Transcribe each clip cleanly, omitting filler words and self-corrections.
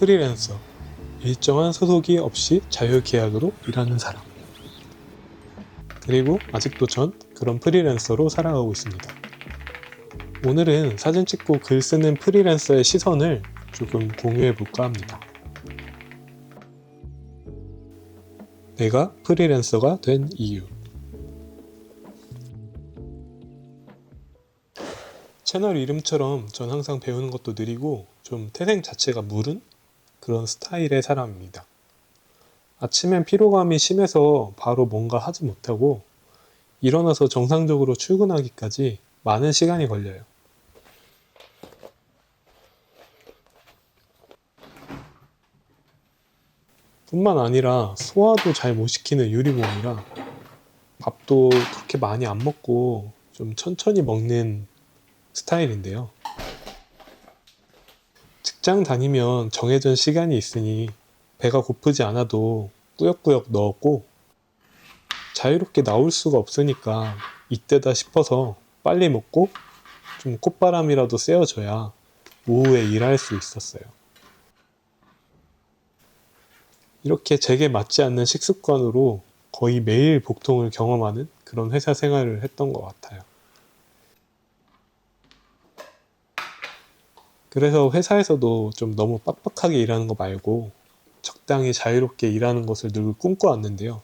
프리랜서, 일정한 소속이 없이 자유계약으로 일하는 사람. 그리고 아직도 전 그런 프리랜서로 살아가고 있습니다. 오늘은 사진 찍고 글 쓰는 프리랜서의 시선을 조금 공유해 볼까 합니다. 내가 프리랜서가 된 이유. 채널 이름처럼 전 항상 배우는 것도 느리고 좀 태생 자체가 무른 그런 스타일의 사람입니다. 아침엔 피로감이 심해서 바로 뭔가 하지 못하고 일어나서 정상적으로 출근하기까지 많은 시간이 걸려요. 뿐만 아니라 소화도 잘 못 시키는 유리몸이라 밥도 그렇게 많이 안 먹고 좀 천천히 먹는 스타일인데요. 직장 다니면 정해진 시간이 있으니 배가 고프지 않아도 꾸역꾸역 넣었고 자유롭게 나올 수가 없으니까 이때다 싶어서 빨리 먹고 좀 콧바람이라도 쐬어줘야 오후에 일할 수 있었어요. 이렇게 제게 맞지 않는 식습관으로 거의 매일 복통을 경험하는 그런 회사 생활을 했던 것 같아요. 그래서 회사에서도 좀 너무 빡빡하게 일하는 거 말고 적당히 자유롭게 일하는 것을 늘 꿈꿔왔는데요.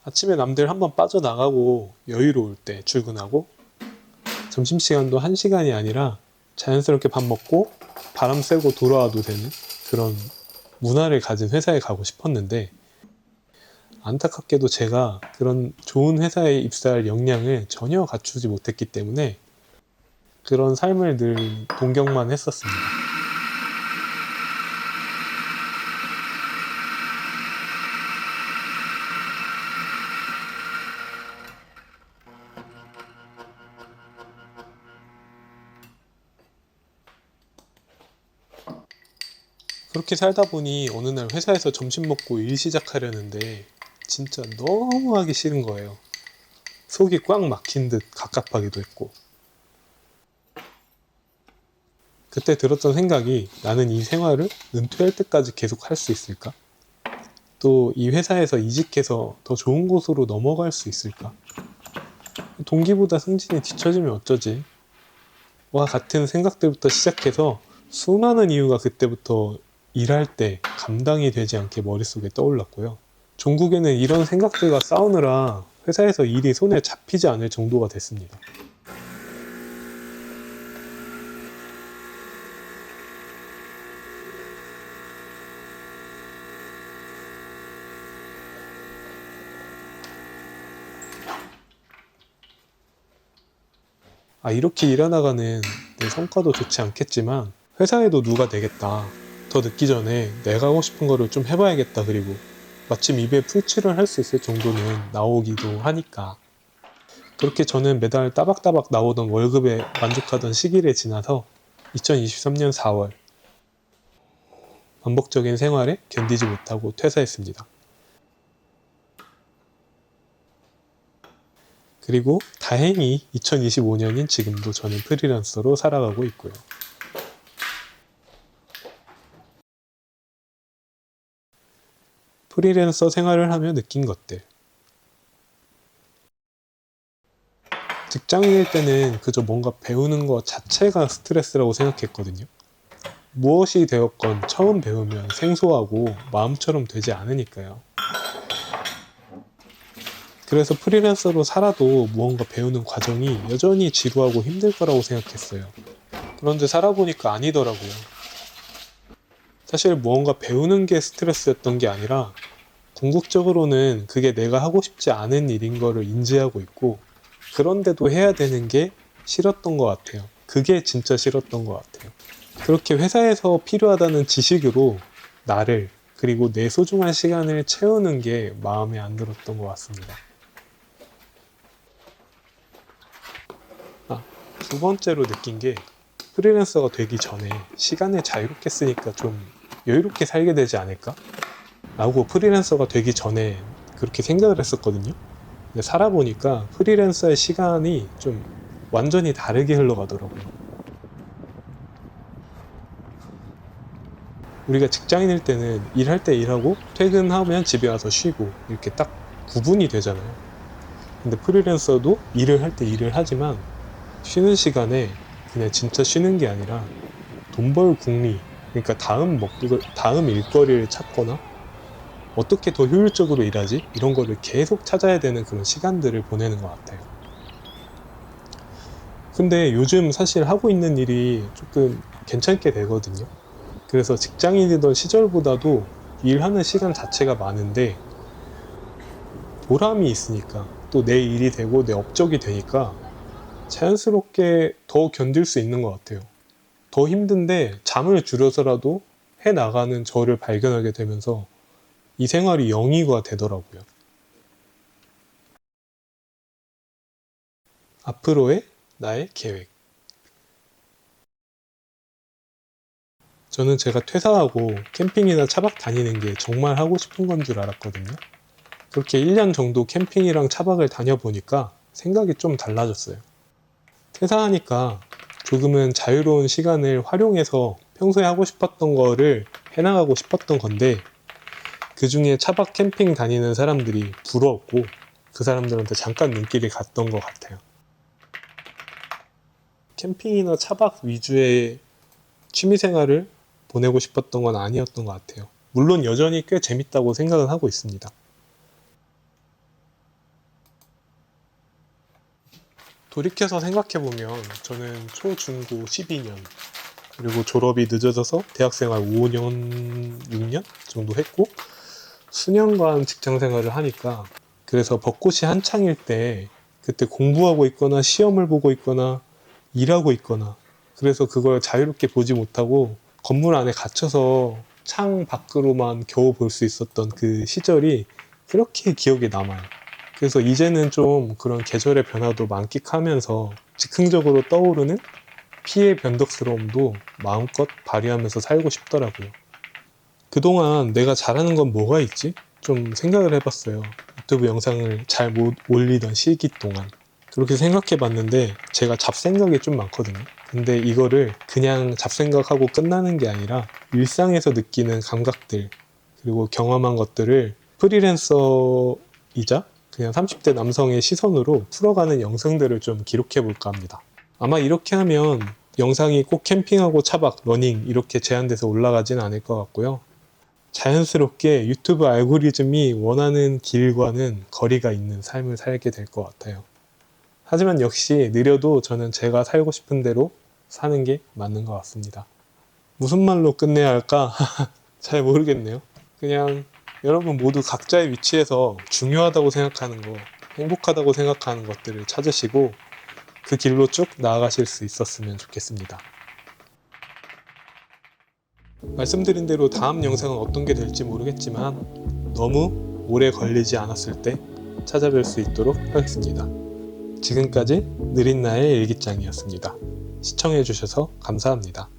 아침에 남들 한번 빠져나가고 여유로울 때 출근하고 점심시간도 1시간이 아니라 자연스럽게 밥 먹고 바람 쐬고 돌아와도 되는 그런 문화를 가진 회사에 가고 싶었는데 안타깝게도 제가 그런 좋은 회사에 입사할 역량을 전혀 갖추지 못했기 때문에 그런 삶을 늘 동경만 했었습니다. 그렇게 살다 보니 어느 날 회사에서 점심 먹고 일 시작하려는데 진짜 너무 하기 싫은 거예요. 속이 꽉 막힌 듯 갑갑하기도 했고 그때 들었던 생각이 나는 이 생활을 은퇴할 때까지 계속 할 수 있을까? 또 이 회사에서 이직해서 더 좋은 곳으로 넘어갈 수 있을까? 동기보다 승진이 뒤처지면 어쩌지? 와 같은 생각들부터 시작해서 수많은 이유가 그때부터 일할 때 감당이 되지 않게 머릿속에 떠올랐고요. 종국에는 이런 생각들과 싸우느라 회사에서 일이 손에 잡히지 않을 정도가 됐습니다. 이렇게 일해나가는 내 성과도 좋지 않겠지만 회사에도 누가 되겠다. 더 늦기 전에 내가 하고 싶은 거를 좀 해봐야겠다. 그리고 마침 입에 풀칠을 할 수 있을 정도는 나오기도 하니까 그렇게 저는 매달 따박따박 나오던 월급에 만족하던 시기를 지나서 2023년 4월 반복적인 생활에 견디지 못하고 퇴사했습니다. 그리고 다행히 2025년인 지금도 저는 프리랜서로 살아가고 있고요. 프리랜서 생활을 하며 느낀 것들. 직장인일 때는 그저 뭔가 배우는 것 자체가 스트레스라고 생각했거든요. 무엇이 되었건 처음 배우면 생소하고 마음처럼 되지 않으니까요. 그래서 프리랜서로 살아도 무언가 배우는 과정이 여전히 지루하고 힘들 거라고 생각했어요. 그런데 살아보니까 아니더라고요. 사실 무언가 배우는 게 스트레스였던 게 아니라 궁극적으로는 그게 내가 하고 싶지 않은 일인 거를 인지하고 있고 그런데도 해야 되는 게 싫었던 것 같아요. 그게 진짜 싫었던 것 같아요. 그렇게 회사에서 필요하다는 지식으로 나를 그리고 내 소중한 시간을 채우는 게 마음에 안 들었던 것 같습니다. 두 번째로 느낀 게 프리랜서가 되기 전에 시간을 자유롭게 쓰니까 좀 여유롭게 살게 되지 않을까? 라고 프리랜서가 되기 전에 그렇게 생각을 했었거든요. 근데 살아보니까 프리랜서의 시간이 좀 완전히 다르게 흘러가더라고요. 우리가 직장인일 때는 일할 때 일하고 퇴근하면 집에 와서 쉬고 이렇게 딱 구분이 되잖아요. 근데 프리랜서도 일을 할 때 일을 하지만 쉬는 시간에 그냥 진짜 쉬는 게 아니라 돈 벌 궁리, 그러니까 다음 일거리를 찾거나 어떻게 더 효율적으로 일하지? 이런 거를 계속 찾아야 되는 그런 시간들을 보내는 것 같아요. 근데 요즘 사실 하고 있는 일이 조금 괜찮게 되거든요. 그래서 직장인이던 시절보다도 일하는 시간 자체가 많은데 보람이 있으니까 또 내 일이 되고 내 업적이 되니까 자연스럽게 더 견딜 수 있는 것 같아요. 더 힘든데 잠을 줄여서라도 해나가는 저를 발견하게 되면서 이 생활이 영위가 되더라고요. 앞으로의 나의 계획. 저는 제가 퇴사하고 캠핑이나 차박 다니는 게 정말 하고 싶은 건 줄 알았거든요. 그렇게 1년 정도 캠핑이랑 차박을 다녀보니까 생각이 좀 달라졌어요. 퇴사하니까 조금은 자유로운 시간을 활용해서 평소에 하고 싶었던 거를 해나가고 싶었던 건데 그 중에 차박 캠핑 다니는 사람들이 부러웠고 그 사람들한테 잠깐 눈길이 갔던 것 같아요. 캠핑이나 차박 위주의 취미생활을 보내고 싶었던 건 아니었던 것 같아요. 물론 여전히 꽤 재밌다고 생각은 하고 있습니다. 돌이켜서 생각해보면 저는 초, 중, 고 12년 그리고 졸업이 늦어져서 대학생활 5년, 6년 정도 했고 수년간 직장생활을 하니까 그래서 벚꽃이 한창일 때 그때 공부하고 있거나 시험을 보고 있거나 일하고 있거나 그래서 그걸 자유롭게 보지 못하고 건물 안에 갇혀서 창 밖으로만 겨우 볼 수 있었던 그 시절이 그렇게 기억에 남아요. 그래서 이제는 좀 그런 계절의 변화도 만끽하면서 즉흥적으로 떠오르는 피의 변덕스러움도 마음껏 발휘하면서 살고 싶더라고요. 그동안 내가 잘하는 건 뭐가 있지? 좀 생각을 해봤어요. 유튜브 영상을 잘 못 올리던 시기 동안. 그렇게 생각해 봤는데 제가 잡생각이 좀 많거든요. 근데 이거를 그냥 잡생각하고 끝나는 게 아니라 일상에서 느끼는 감각들 그리고 경험한 것들을 프리랜서이자 그냥 30대 남성의 시선으로 풀어가는 영상들을 좀 기록해 볼까 합니다. 아마 이렇게 하면 영상이 꼭 캠핑하고 차박, 러닝 이렇게 제한돼서 올라가진 않을 것 같고요. 자연스럽게 유튜브 알고리즘이 원하는 길과는 거리가 있는 삶을 살게 될 것 같아요. 하지만 역시 느려도 저는 제가 살고 싶은 대로 사는 게 맞는 것 같습니다. 무슨 말로 끝내야 할까? 잘 모르겠네요. 그냥 여러분 모두 각자의 위치에서 중요하다고 생각하는 거, 행복하다고 생각하는 것들을 찾으시고 그 길로 쭉 나아가실 수 있었으면 좋겠습니다. 말씀드린 대로 다음 영상은 어떤 게 될지 모르겠지만 너무 오래 걸리지 않았을 때 찾아뵐 수 있도록 하겠습니다. 지금까지 느린 나의 일기장이었습니다. 시청해주셔서 감사합니다.